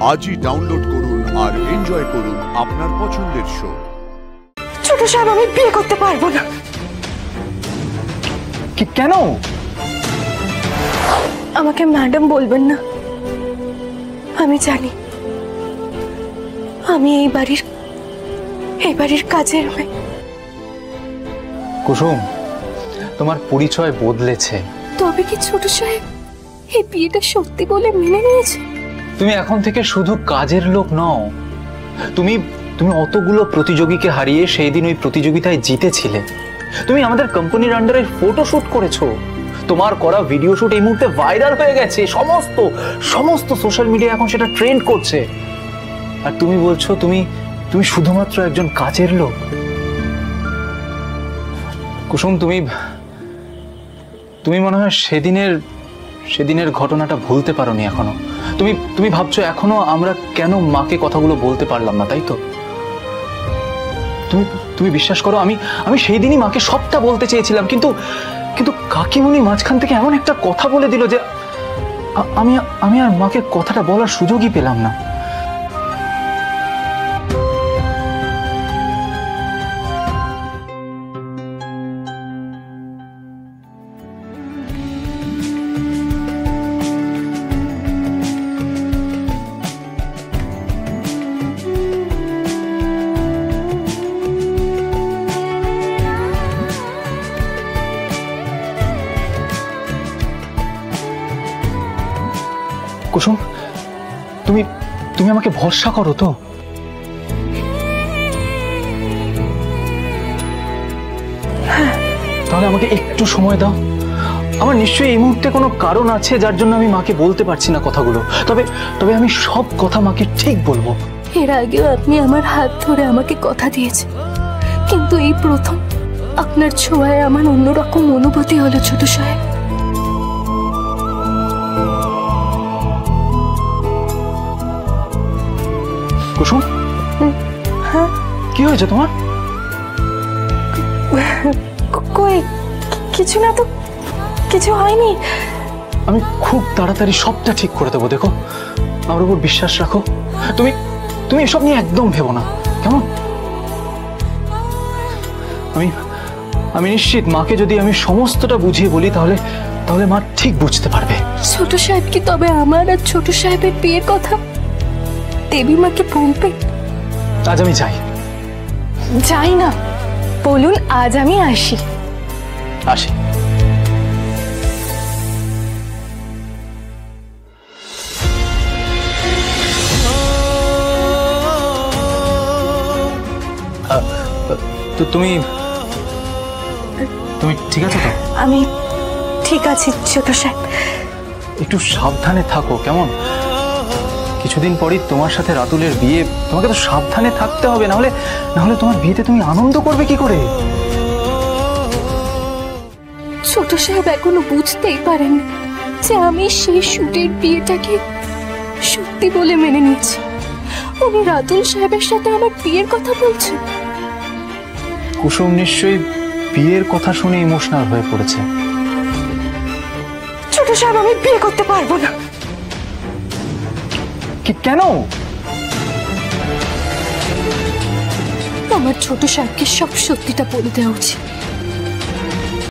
আজই ডাউনলোড করুন আর এনজয় করুন আপনার পছন্দের শো। ছোট সাহেব, আমি বিয়ে করতে পারবো না। কেন? আমাকে ম্যাডাম বলবেন না। আমি জানি আমি এই বাড়ির কাজের মেয়ে। কুসুম, তোমার পরিচয় বদলেছে। তবে কি ছোট সাহেব এই বিয়েটা সত্যি বলে মেনে নিয়েছে? তুমি এখন থেকে শুধু কাজের লোক নও, তুমি তুমি অতগুলো প্রতিযোগীকে হারিয়ে সেই দিন ওই প্রতিযোগিতায় জিতেছিলে। তুমি আমাদের কোম্পানির আন্ডারে ফটো শুট করেছো। তোমার করা ভিডিও শুট এই মুহূর্তে ভাইরাল হয়ে গেছে, সমস্ত সোশ্যাল মিডিয়া এখন সেটা ট্রেন্ড করছে। আর তুমি বলছো তুমি শুধুমাত্র একজন কাজের লোক। কুসুম, তুমি মনে হয় সেদিনের ঘটনাটা ভুলতে পারোনি এখনো। তুমি ভাবছো এখনো আমরা কেন মাকে কথাগুলো বলতে পারলাম না, তাই তো? তুমি বিশ্বাস করো, আমি সেই দিনই মাকে সবটা বলতে চেয়েছিলাম, কিন্তু কাকিমুনি মাঝখান থেকে এমন একটা কথা বলে দিল যে আমি আর মাকে কথাটা বলার সুযোগই পেলাম না। কুসুম, তুমি আমাকে ভরসা করো তো? তাহলে আমাকে একটু সময় দাও। আমার নিশ্চয়ই এই মুহূর্তে কোনো কারণ আছে যার জন্য আমি মাকে বলতে পারছি না কথাগুলো। তবে আমি সব কথা মাকে ঠিক বলবো। এর আগেও আপনি আমার হাত ধরে আমাকে কথা দিয়েছেন, কিন্তু এই প্রথম আপনার ছোঁয়ায় আমার অন্যরকম অনুভূতি হলো ছোট সাহেব। কুসুম, হ্যাঁ, কি হয়েছে তোমার? কই কিছু না তো, কিছু হয়নি। আমি খুব তাড়াতাড়ি সবটা ঠিক করে দেবো, দেখো আমার উপর বিশ্বাস রাখো। তুমি এসব নিয়ে একদম ভেবো না, কেমন? আমি নিশ্চিত মাকে যদি আমি সমস্তটা বুঝিয়ে বলি তাহলে মা ঠিক বুঝতে পারবে। ছোট সাহেব কি তবে আমার আর ছোট সাহেবের বিয়ের কথা দেবী মাকে বলবে? আজ আমি যাই না, বলুন আজ আমি আসি। তো তুমি ঠিক আছো তো? আমি ঠিক আছি ছোট সাহেব। একটু সাবধানে থাকো, কেমন? কিছুদিন পরই তোমার সাথে রাতুলের বিয়ে, তোমাকে তো সাবধানে থাকতে হবে, নাহলে তোমার বিয়েতে তুমি আনন্দ করবে কি করে? ছোট সাহেব এখনো বুঝতেই পারেন যে আমি সেই শুটের বিয়েটাকে সত্যি বলে মেনে নিয়েছি। উনি রাতুল সাহেবের সাথে আমার বিয়ের কথা বলছেন। কুসুম নিশ্চয়ই বিয়ের কথা শুনে ইমোশনাল হয়ে পড়েছে। ছোট সাহেব, আমি বিয়ে করতে পারবো না। কেন? আমার ছোট সাহেবকে সব সত্যিটা বলে দেওয়া উচিত।